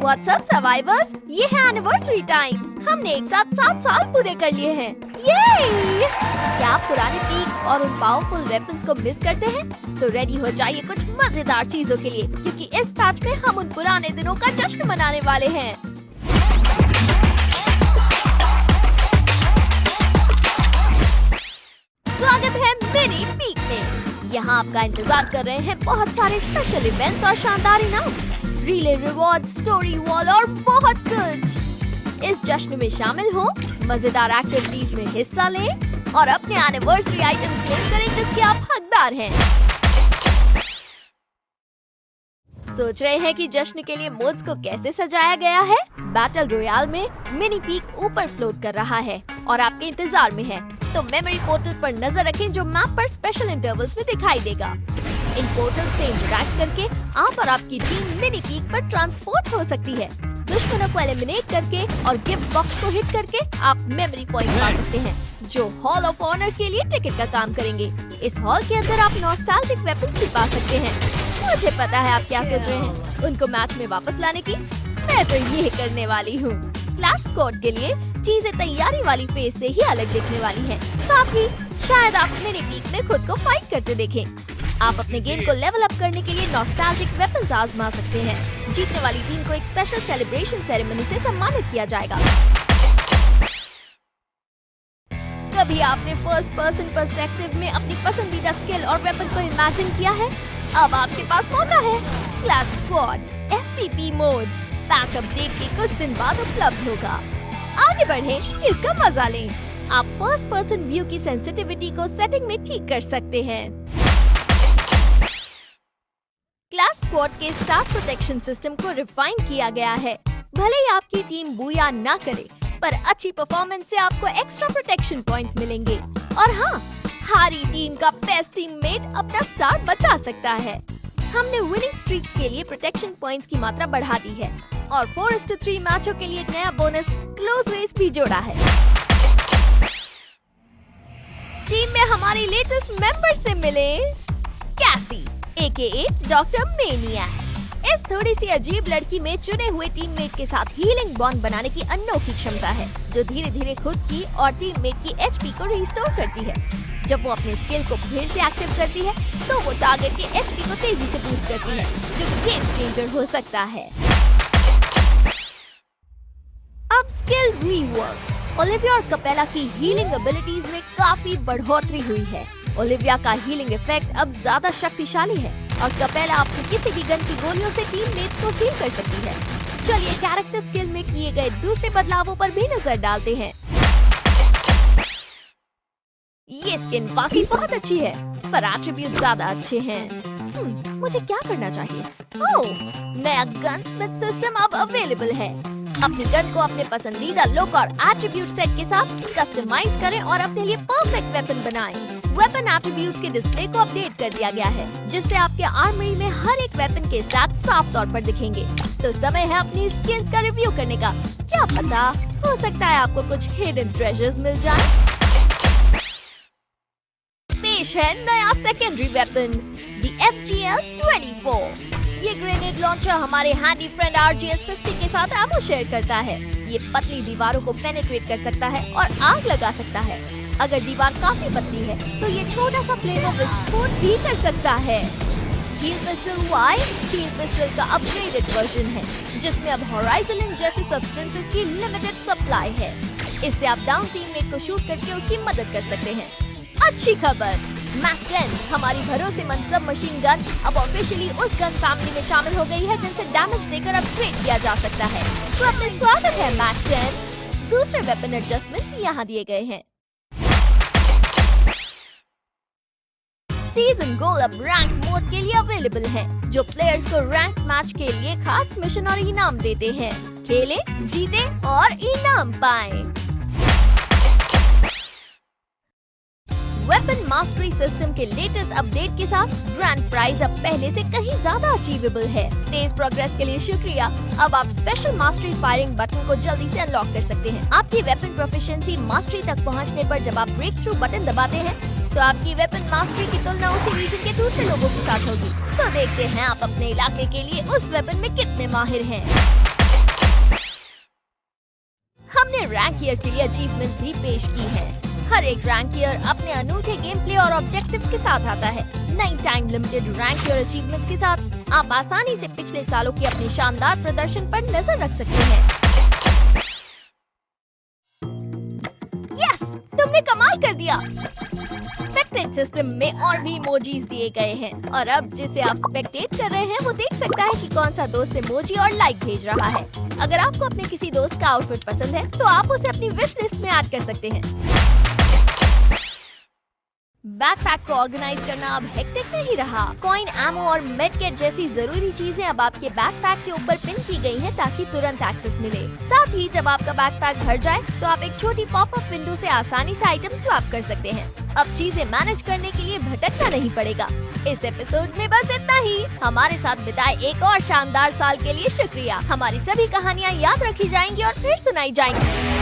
WhatsApp survivors, ये है anniversary time. हमने एक साथ 7 साल पूरे कर लिए हैं। ये क्या आप पुराने पीक और उन पावरफुल वेपन्स को मिस करते हैं? तो रेडी हो जाइए कुछ मजेदार चीजों के लिए, क्योंकि इस पैच में हम उन पुराने दिनों का जश्न मनाने वाले हैं। स्वागत है मिनी पीक में। यहाँ आपका इंतजार कर रहे हैं बहुत सारे स्पेशल इवेंट्स और शानदार इनाम, रिले रिवॉर्ड, स्टोरी वॉल और बहुत कुछ। इस जश्न में शामिल हो, मजेदार एक्टिविटीज में हिस्सा लें और अपने एनिवर्सरी आइटम क्लेम करें जिसके आप हकदार हैं। सोच रहे हैं कि जश्न के लिए मोड्स को कैसे सजाया गया है? बैटल रॉयल में मिनी पीक ऊपर फ्लोट कर रहा है और आपके इंतजार में है। तो मेमोरी पोर्टल पर नजर रखें जो मैप पर स्पेशल इंटरवल्स में दिखाई देगा। इन पोर्टल से इंटरैक्ट करके आप और आपकी टीम मिनी पीक पर ट्रांसपोर्ट हो सकती है। दुश्मनों को एलिमिनेट करके और गिफ्ट बॉक्स को हिट करके आप मेमोरी पॉइंट पा सकते हैं, जो हॉल ऑफ ऑनर के लिए टिकट का काम करेंगे। इस हॉल के अंदर आप नॉस्टैल्जिक वेपन्स भी पा सकते हैं। मुझे पता है आप क्या सोच रहे हैं, उनको मैच में वापस लाने की। मैं तो ये करने वाली हूँ। क्लैश स्क्वाड के लिए चीजें तैयारी वाली फेज से ही अलग दिखने वाली हैं। साथ ही शायद आप मिनी पीक में खुद को फाइट करते देखें। आप अपने गेम को लेवल अप करने के लिए नॉस्टैल्जिक वेपन्स आजमा सकते हैं। जीतने वाली टीम को एक स्पेशल सेलिब्रेशन सेरेमनी से सम्मानित किया जाएगा। कभी आपने फर्स्ट पर्सन पर्सपेक्टिव में अपनी पसंदीदा स्किल और वेपन को इमेजिन किया है? अब आपके पास मौका है। Clash squad FPP mode patch update के कुछ दिन बाद उपलब्ध होगा। आगे बढ़ें, इसका मजा लें। आप फर्स्ट पर्सन व्यू की सेंसिटिविटी को सेटिंग में ठीक कर सकते हैं। क्लैश स्क्वाड के स्टाफ प्रोटेक्शन सिस्टम को रिफाइन किया गया है। भले ही आपकी टीम बूया ना करे, पर अच्छी परफॉर्मेंस से आपको एक्स्ट्रा प्रोटेक्शन पॉइंट मिलेंगे। और हाँ, हारी टीम का बेस्ट टीममेट अपना स्टार बचा सकता है। हमने विनिंग स्ट्रीक्स के लिए प्रोटेक्शन पॉइंट्स की मात्रा बढ़ा दी है और 4:3 मैचों के लिए एक नया बोनस क्लोज रेस भी जोड़ा है। टीम में हमारी लेटेस्ट मेंबर से मिले कैसी AKA डॉक्टर मेनियक। इस थोड़ी सी अजीब लड़की में चुने हुए टीममेट के साथ हीलिंग बॉन्ड बनाने की अनोखी क्षमता है, जो धीरे धीरे खुद की और टीममेट की HP को रिस्टोर करती है। जब वो अपने स्किल को फिर से एक्टिव करती है, तो वो टारगेट के HP को तेजी से बूस्ट करती है, जो गेम चेंजर हो सकता है। अब स्किल रीवर्क। ओलिविया और कपेला की हीलिंग एबिलिटीज में काफी बढ़ोतरी हुई है। ओलिविया का हीलिंग इफेक्ट अब ज्यादा शक्तिशाली है और कपेला अपनी किसी भी गन की गोलियों से टीममेट्स को हील कर सकती है। चलिए कैरेक्टर स्किल में किए गए दूसरे बदलावों पर भी नजर डालते हैं। ये स्किन वाकई बहुत अच्छी है, पर एट्रीब्यूट ज्यादा अच्छे हैं। मुझे क्या करना चाहिए? ओह, नया गनस्मिथ सिस्टम अब अवेलेबल है। अपनी गन को अपने पसंदीदा लुक और एट्रीब्यूट सेट के साथ कस्टमाइज करें और अपने लिए परफेक्ट वेपन बनाएं। वेपन एट्रीब्यूट्स के डिस्प्ले को अपडेट कर दिया गया है, जिससे आपके आर्मरी में हर एक वेपन के स्टैट्स साफ तौर पर दिखेंगे। तो समय है अपनी स्किल्स का रिव्यू करने का। क्या पता, हो सकता है आपको कुछ हिडन ट्रेजर्स मिल जाए। पेश है नया सेकेंडरी वेपन, द FGL-24। ये ग्रेनेड लॉन्चर हमारे हैंडी फ्रेंड RGS-50 के साथ एमो शेयर करता है। ये पतली दीवारों को पेनिट्रेट कर सकता है और आग लगा सकता है। अगर दीवार काफी पतली है, तो ये छोटा सा फ्लेम ऑफ विस्फोट भी कर सकता है। Heal pistol Y heal pistol का अपग्रेडेड वर्जन है, जिसमें अब होराइजन जैसे सब्सटेंसेस की लिमिटेड सप्लाई है। इससे आप डाउन टीममेट को शूट करके उसकी मदद कर सकते हैं। अच्छी खबर, मैक 10 हमारी भरोसेमंद सब मशीन गन अब ऑफिशियली उस गन फैमिली में शामिल हो गई है जिनसे डैमेज देकर अपग्रेड किया जा सकता है। तो अपने स्वागत है मैक 10। दूसरे वेपन एडजस्टमेंट्स यहाँ दिए गए हैं। सीजन गोल अब रैंक मोड के लिए अवेलेबल है, जो प्लेयर्स को रैंक मैच के लिए खास मिशन और इनाम देते हैं। खेलें, जीतें और इनाम पाएं। वेपन मास्टरी सिस्टम के लेटेस्ट अपडेट के साथ ग्रैंड प्राइज अब पहले से कहीं ज्यादा अचीवेबल है। तेज प्रोग्रेस के लिए शुक्रिया। अब आप स्पेशल मास्टरी फायरिंग बटन को जल्दी से अनलॉक कर सकते हैं। आपकी वेपन प्रोफिशिएंसी मास्टरी तक पहुंचने पर जब आप ब्रेक थ्रू बटन दबाते हैं, तो आपकी वेपन मास्टरी की तुलना उसी रीजन के दूसरे लोगों के साथ होगी। तो देखते हैं आप अपने इलाके के लिए उस वेपन में कितने माहिर हैं। रैंकियर के लिए अचीवमेंट भी पेश की है। हर एक रैंकियर अपने अनूठे गेम प्ले और ऑब्जेक्टिव के साथ आता है। नई टाइम लिमिटेड रैंकियर अचीवमेंट्स के साथ आप आसानी से पिछले सालों के अपने शानदार प्रदर्शन पर नजर रख सकते हैं। यस, तुमने कमाल कर दिया। स्पेक्टेट सिस्टम में और भी इमोजीज दिए गए हैं और अब जिसे आप स्पेक्टेट कर रहे हैं वो देख सकता है कि कौन सा दोस्त इमोजी और लाइक भेज रहा है। अगर आपको अपने किसी दोस्त का आउटफिट पसंद है तो आप उसे अपनी विश लिस्ट में ऐड कर सकते हैं। बैकपैक को ऑर्गेनाइज करना अब हेक्टिक नहीं रहा। कॉइन, एमो और मेडकिट जैसी जरूरी चीजें अब आपके बैकपैक के ऊपर पिन की गई हैं ताकि तुरंत एक्सेस मिले। साथ ही जब आपका बैकपैक भर जाए तो आप एक छोटी पॉपअप विंडो से आसानी से आइटम स्वैप कर सकते हैं। अब चीजें मैनेज करने के लिए भटकना नहीं पड़ेगा। इस एपिसोड में बस इतना ही। हमारे साथ बिताए एक और शानदार साल के लिए शुक्रिया। हमारी सभी कहानियाँ याद रखी जाएंगी और फिर सुनाई जाएंगी।